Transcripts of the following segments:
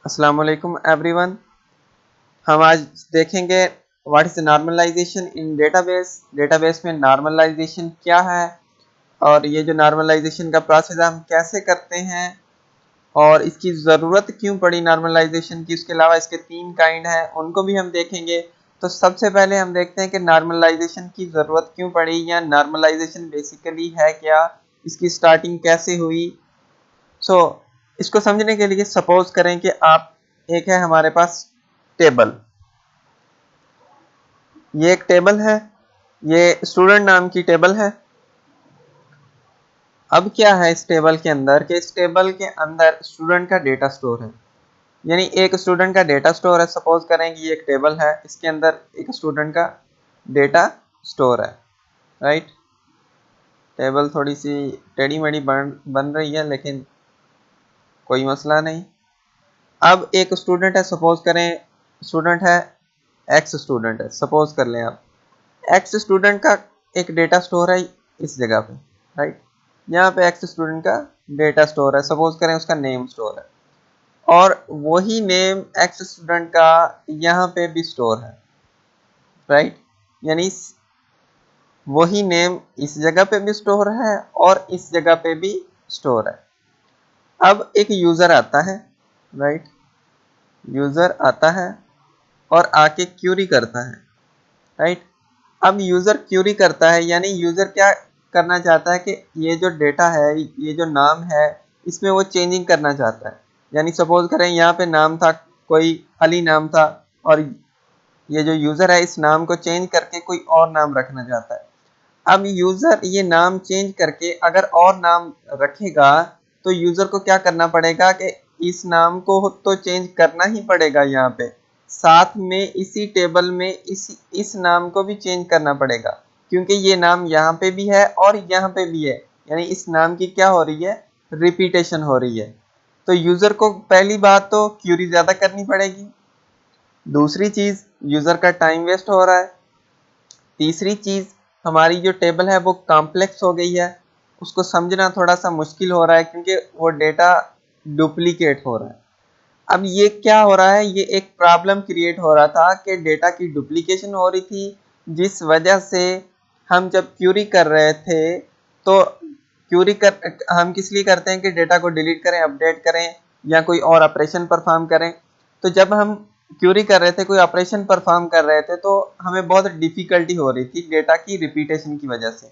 अस्सलाम वालेकुम एवरीवन। हम आज देखेंगे what is normalization in database. Database में नॉर्मलाइजेशन क्या है और ये जो नॉर्मलाइजेशन का प्रोसेस हम कैसे करते हैं और इसकी ज़रूरत क्यों पड़ी नॉर्मलाइजेशन की। उसके अलावा इसके 3 काइंड हैं, उनको भी हम देखेंगे। तो सबसे पहले हम देखते हैं कि नॉर्मलाइजेशन की ज़रूरत क्यों पड़ी या नॉर्मलाइजेशन बेसिकली है क्या, इसकी स्टार्टिंग कैसे हुई। इसको समझने के लिए सपोज करें कि आप एक है हमारे पास टेबल, ये एक टेबल है, ये स्टूडेंट नाम की टेबल है। अब क्या है इस टेबल के अंदर कि इस टेबल के अंदर स्टूडेंट का डेटा स्टोर है, यानी एक स्टूडेंट का डेटा स्टोर है। सपोज करें कि ये एक टेबल है, इसके अंदर एक स्टूडेंट का डेटा स्टोर है, राइट। टेबल थोड़ी सी टेढ़ी मेढ़ी बन रही है, लेकिन कोई मसला नहीं। अब एक स्टूडेंट है, सपोज करें स्टूडेंट है, एक्स स्टूडेंट है, सपोज कर लें आप। एक्स स्टूडेंट का एक डेटा स्टोर है इस जगह पे, राइट। यहाँ पे एक्स स्टूडेंट का डेटा स्टोर है, सपोज करें उसका नेम स्टोर है, और वही नेम एक्स स्टूडेंट का यहाँ पे भी स्टोर है, राइट। यानी वही नेम इस जगह पे भी स्टोर है और इस जगह पे भी स्टोर है। अब एक यूजर आता है, राइट। यूजर आता है और आके क्यूरी करता है, राइट। अब यूजर क्यूरी करता है, यानी यूजर क्या करना चाहता है कि ये जो डेटा है, ये जो नाम है, इसमें वो चेंजिंग करना चाहता है। यानी सपोज करें यहाँ पे नाम था, कोई अली नाम था, और ये जो यूजर है इस नाम को चेंज करके कोई और नाम रखना चाहता है। अब यूजर ये नाम चेंज करके अगर और नाम रखेगा तो यूजर को क्या करना पड़ेगा कि इस नाम को तो चेंज करना ही पड़ेगा, यहाँ पे साथ में इसी टेबल में इस नाम को भी चेंज करना पड़ेगा, क्योंकि ये नाम यहाँ पे भी है और यहाँ पे भी है। यानी इस नाम की क्या हो रही है, रिपीटेशन हो रही है। तो यूजर को पहली बात तो क्यूरी ज्यादा करनी पड़ेगी, दूसरी चीज यूजर का टाइम वेस्ट हो रहा है, तीसरी चीज हमारी जो टेबल है वो कॉम्प्लेक्स हो गई है, उसको समझना थोड़ा सा मुश्किल हो रहा है क्योंकि वो डेटा डुप्लीकेट हो रहा है। अब ये क्या हो रहा है, ये एक प्रॉब्लम क्रिएट हो रहा था कि डेटा की डुप्लीकेशन हो रही थी, जिस वजह से हम जब क्यूरी कर रहे थे तो हम किस लिए करते हैं कि डेटा को डिलीट करें, अपडेट करें या कोई और ऑपरेशन परफॉर्म करें। तो जब हम क्यूरी कर रहे थे, कोई ऑपरेशन परफॉर्म कर रहे थे, तो हमें बहुत डिफिकल्टी हो रही थी डेटा की रिपीटेशन की वजह से।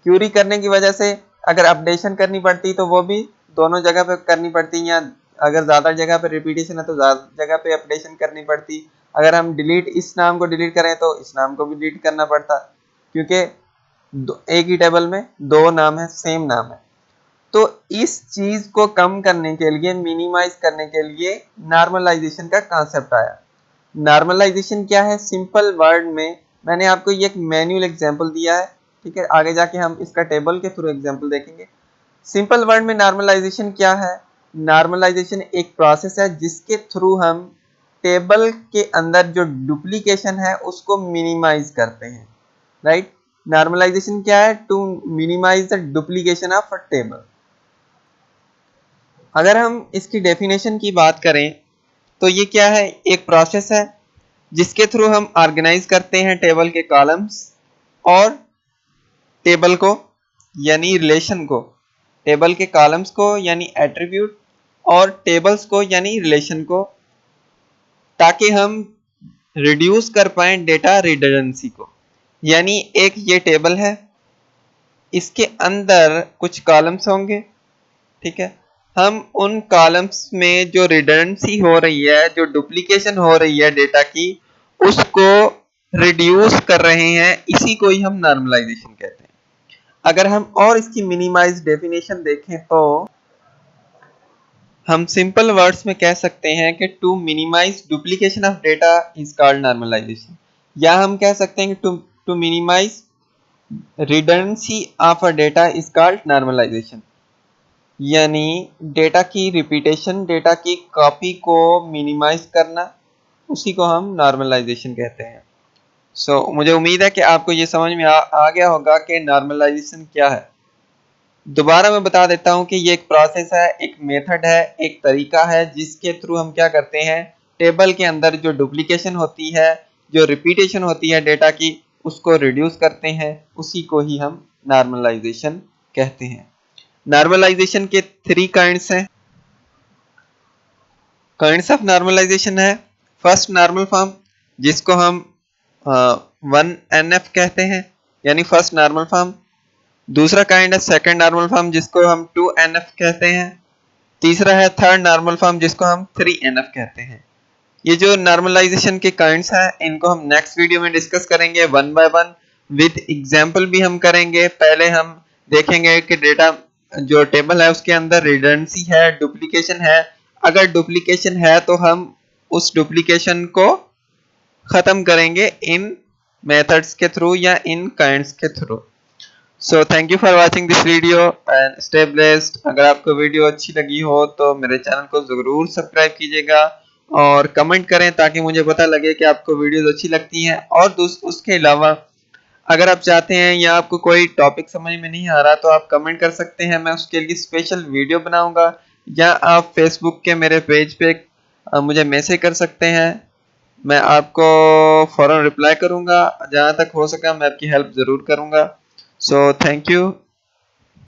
क्यूरी करने की वजह से अगर अपडेशन करनी पड़ती तो वो भी दोनों जगह पे करनी पड़ती, या अगर ज़्यादा जगह पे रिपीटेशन है तो ज़्यादा जगह पे अपडेशन करनी पड़ती। अगर हम डिलीट इस नाम को डिलीट करें तो इस नाम को भी डिलीट करना पड़ता, क्योंकि एक ही टेबल में दो नाम है, सेम नाम है। तो इस चीज को कम करने के लिए, मिनिमाइज करने के लिए नॉर्मलाइजेशन का कॉन्सेप्ट आया। नॉर्मलाइजेशन क्या है, सिंपल वर्ड में मैंने आपको ये एक मैनुअल एग्जांपल दिया है, ठीक है। आगे जाके हम इसका टेबल के थ्रू एग्जांपल देखेंगे। सिंपल वर्ड में नॉर्मलाइजेशन क्या है, नॉर्मलाइजेशन एक प्रोसेस है जिसके थ्रू हम टेबल के अंदर जो डुप्लीकेशन है उसको मिनिमाइज करते हैं, राइट। नॉर्मलाइजेशन क्या है, to minimize the duplication of a table. अगर हम इसकी डेफिनेशन की बात करें तो ये क्या है, एक प्रोसेस है जिसके थ्रू हम ऑर्गेनाइज करते हैं टेबल के कॉलम्स और टेबल को, यानी रिलेशन को, टेबल के कॉलम्स को यानी एट्रीब्यूट और टेबल्स को यानी रिलेशन को, ताकि हम रिड्यूस कर पाए डेटा रिडंडेंसी को। यानी एक ये टेबल है, इसके अंदर कुछ कॉलम्स होंगे, ठीक है। हम उन कॉलम्स में जो रिडंडेंसी हो रही है, जो डुप्लीकेशन हो रही है डेटा की, उसको रिड्यूस कर रहे हैं, इसी को ही हम नॉर्मलाइजेशन कहते हैं। अगर हम और इसकी मिनिमाइज डेफिनेशन देखें तो हम सिंपल वर्ड्स में कह सकते हैं कि to minimize duplication of data is called normalization, या हम कह सकते हैं कि to minimize redundancy of a data is called normalization. यानी डेटा की रिपीटेशन, डेटा की कॉपी को मिनिमाइज करना, उसी को हम नॉर्मलाइजेशन कहते हैं। मुझे उम्मीद है कि आपको ये समझ में आ गया होगा कि नॉर्मलाइजेशन क्या है। दोबारा मैं बता देता हूं कि ये एक प्रोसेस है, एक मेथड है, एक तरीका है जिसके थ्रू हम क्या करते हैं, टेबल के अंदर जो डुप्लीकेशन होती है, जो रिपीटेशन होती है डेटा की, उसको रिड्यूस करते हैं। उसी को ही हम नॉर्मलाइजेशन कहते हैं। नॉर्मलाइजेशन के 3 काइंड्स हैं। काइंड्स ऑफ नॉर्मलाइजेशन है, फर्स्ट नॉर्मल फॉर्म जिसको हम 1NF कहते हैं, यानी फर्स्ट नॉर्मल फॉर्म। दूसरा काइंड है सेकंड नॉर्मल फॉर्म जिसको हम 2NF कहते हैं। तीसरा है थर्ड नॉर्मल फॉर्म जिसको हम 3NF कहते हैं। ये जो नॉर्मलाइजेशन के काइंड्स हैं इनको हम नेक्स्ट वीडियो में डिस्कस करेंगे one by one, with example भी हम करेंगे। पहले हम देखेंगे कि डेटा जो टेबल है उसके अंदर रिडंडेंसी है, डुप्लीकेशन है। अगर डुप्लीकेशन है तो हम उस डुप्लीकेशन को खत्म करेंगे इन मेथड्स के थ्रू या इन काइंड्स के through. So thank you for watching this video and stay blessed. अगर आपको वीडियो अच्छी लगी हो तो मेरे चैनल को जरूर सब्सक्राइब कीजिएगा और कमेंट करें ताकि मुझे पता लगे कि आपको वीडियोस अच्छी लगती हैं। और उसके अलावा अगर आप चाहते हैं या आपको कोई टॉपिक समझ में नहीं आ रहा तो आप कमेंट कर सकते हैं, मैं उसके लिए स्पेशल वीडियो बनाऊंगा। या आप फेसबुक के मेरे पेज पे मुझे मैसेज कर सकते हैं, मैं आपको फौरन रिप्लाई करूंगा। जहां तक हो सका मैं आपकी हेल्प जरूर करूंगा। So thank you.